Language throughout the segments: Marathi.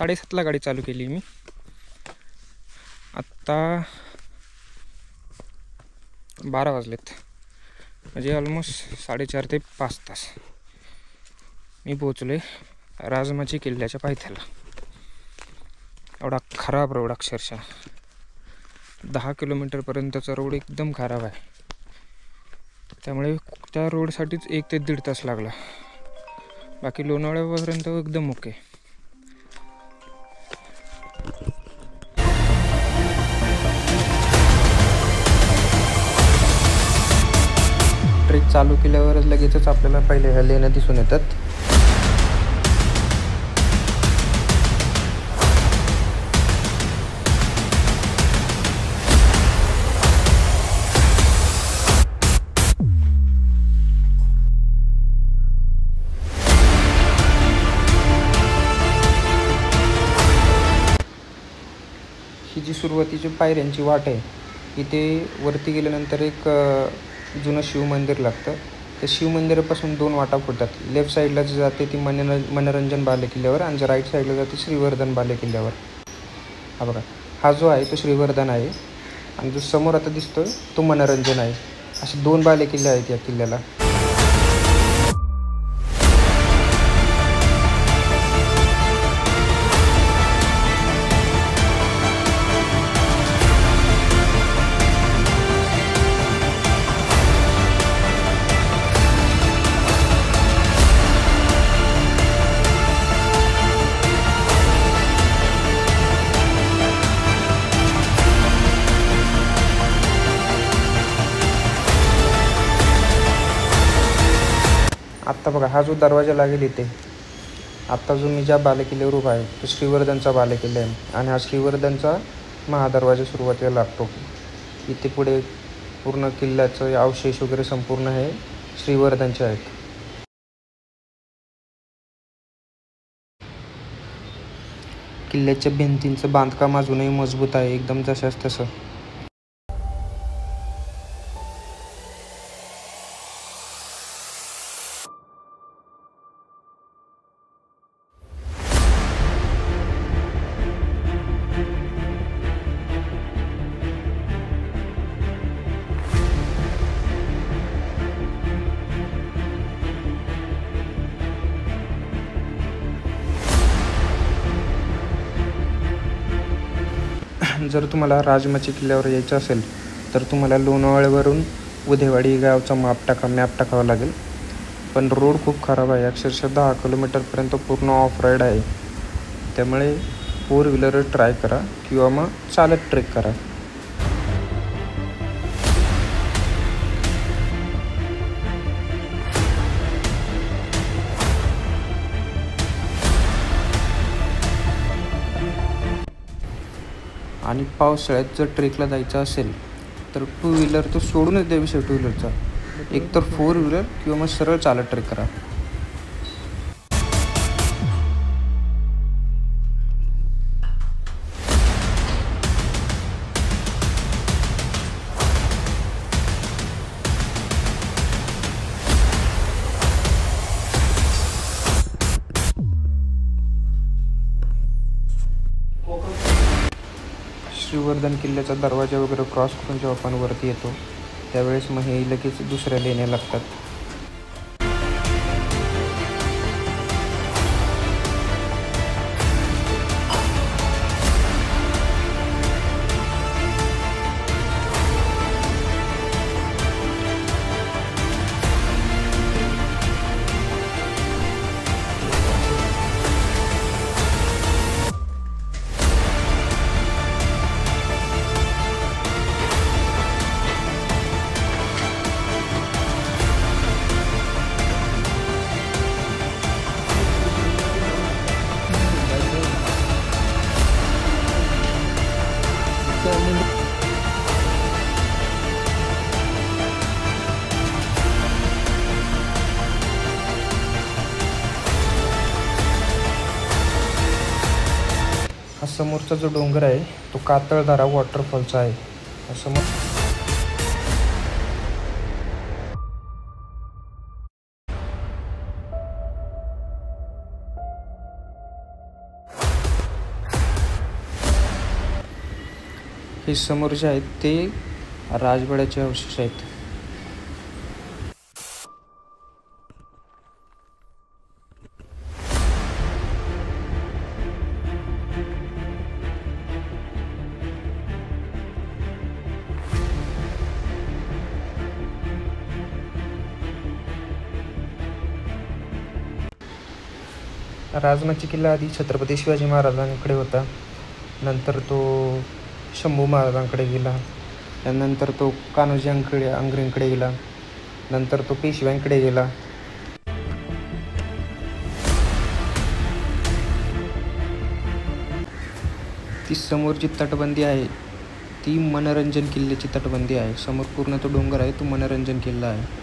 7:30ला गाडी चालू केली मी. आत्ता 12 वाजलेत, म्हणजे ऑलमोस्ट 4.5 ते 5 तास मी पोचले राजमाची किल्ल्याच्या पायथ्याला. एवढा खराब रोड, अक्षरशः 10 किलोमीटरपर्यंतचा रोड एकदम खराब आहे. त्यामुळे त्या रोडसाठीच 1 ते 1.5 तास लागला. बाकी लोणावळ्यापर्यंत एकदम ओके. ट्रेक चालू केल्यावरच लगेचच आपल्याला पहिले ह्या लेण्या दिसून येतात. ही जी सुरुवातीची पायऱ्यांची वाट आहे, इथे वरती गेल्यानंतर एक जुनं शिवमंदिर लागतं. त्या शिवमंदिरापासून 2 वाटा फुटतात. लेफ्ट साईडला जी जाते ती मनोरंजन बालेकिल्ल्यावर, आणि जर राईट साईडला जाते श्रीवर्धन बालेकिल्ल्यावर. हा बघा, हा जो आहे तो श्रीवर्धन आहे, आणि जो समोर आता दिसतोय तो मनोरंजन आहे. असे 2 बालेकिल्ले आहेत या किल्ल्याला. आत्ता बघा, हा जो दरवाजा लागेल इथे, आत्ता जो मी ज्या बालेकिल्ल्यावर उभा आहे तो श्रीवर्धनचा बालेकिल्ला आहे, आणि हा श्रीवर्धनचा महादरवाजा सुरुवातीला लागतो. इथे पुढे पूर्ण किल्ल्याचं अवशेष वगैरे संपूर्ण हे श्रीवर्धनचे आहेत. किल्ल्याच्या भिंतींचं बांधकाम अजूनही मजबूत आहे, एकदम जशाच तसं. जर तुम्हाला राजमाची किल्ल्यावर यायचं असेल तर तुम्हाला लोणावळ्यावरून उधेवाडी गावचा मॅप टाकावा लागेल. पण रोड खूप खराब आहे, अक्षरशः 10 किलोमीटरपर्यंत पूर्ण ऑफ राईड आहे. त्यामुळे 4 व्हीलर ट्राय करा किंवा मग चालत ट्रेक करा. आणि पावसाळ्यात जर ट्रेकला जायचं असेल तर 2 व्हीलर तर सोडूनच द्या विषय 2 व्हीलरचा. एक तर 4 व्हीलर किंवा मग सरळ चालत ट्रेक करा. श्रीवर्धन किल्ल्याचा दरवाजा वगैरे क्रॉस करून जेव्हा आपण वरती येतो त्यावेळेस मग हे लगेच दुसऱ्या लेण्या लागतात. हा समोरचा जो डोंगर आहे तो कातळधारा वॉटरफॉलचा आहे. हे समोर जे आहेत ते राजवाड्याचे अवशेष आहेत. राजमाची किल्ला आधी छत्रपती शिवाजी महाराजांकडे होता, नंतर तो शंभू महाराजांकडे गेला, त्यानंतर तो कान्होजी आंग्रेंकडे गेला, नंतर तो पेशव्यांकडे गेला. ती समोर जी तटबंदी आहे ती मनोरंजन किल्ल्याची तटबंदी आहे. समोर पूर्ण तो डोंगर आहे, तो मनोरंजन किल्ला आहे.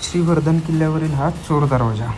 श्रीवर्धन किल्ल्यावरील हा चोर दरवाजा.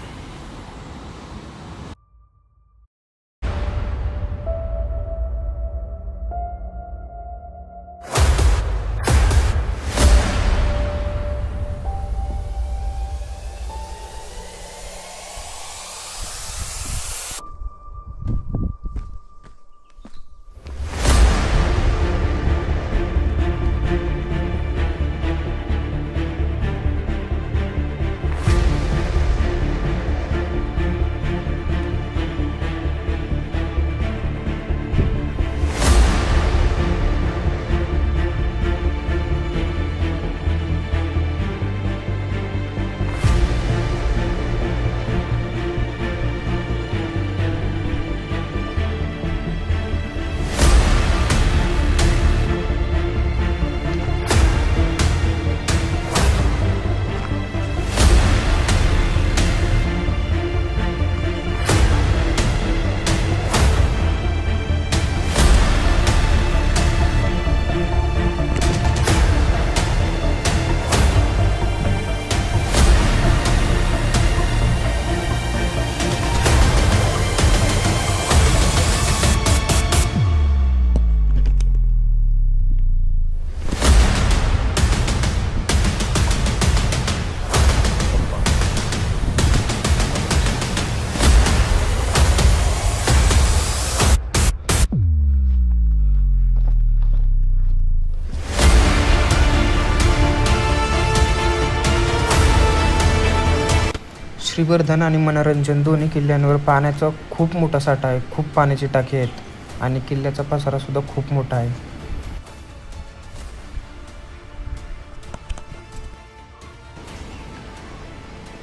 श्रीवर्धन आणि मनोरंजन दोन्ही किल्ल्यांवर पाण्याचा खूप मोठा साठा आहे. खूप पाण्याची टाकी आहेत आणि किल्ल्याचा पसारासुद्धा खूप मोठा आहे.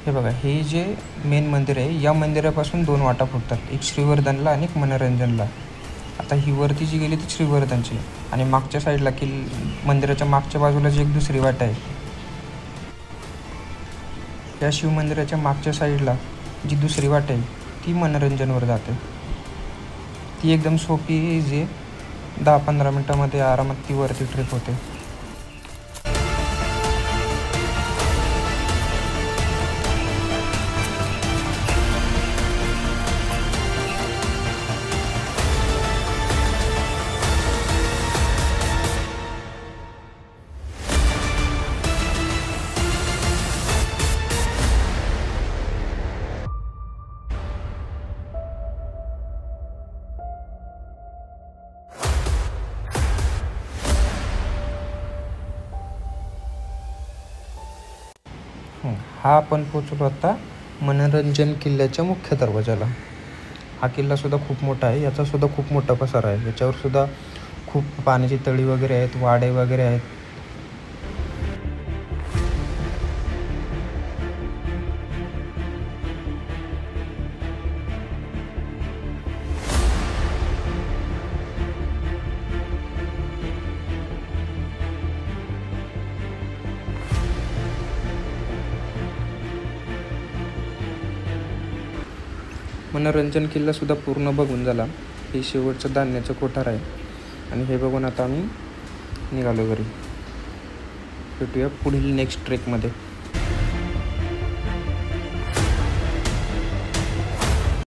हे बघा, हे जे मेन मंदिर आहे या मंदिरापासून दोन वाटा फुटतात, एक श्रीवर्धनला आणि एक मनोरंजनला. आता ही वरती जी गेली ती श्रीवर्धनची आणि मागच्या साईडला मंदिराच्या मागच्या बाजूला जी एक दुसरी वाट आहे, या शिवमंदिराच्या मागच्या साईडला जी दुसरी वाट आहे ती मनोरंजनवर जाते. ती एकदम सोपी इझी 10-15 मिनटामध्ये आरामात ती वरती ट्रिप होते. हा आपण पोचलो आता मनोरंजन किल्ल्याच्या मुख्य दरवाजाला. हा किल्लासुद्धा खूप मोठा आहे. याचासुद्धा खूप मोठा पसारा आहे. याच्यावरसुद्धा खूप पाण्याची तळी वगैरे आहेत, वाडे वगैरे आहेत. मनोरंजन किल्लासुद्धा पूर्ण बघून झाला. हे शेवटचं धान्याचं कोठार आहे आणि हे बघून आता आम्ही निघालो घरी. भेटूया पुढील नेक्स्ट ट्रेकमध्ये.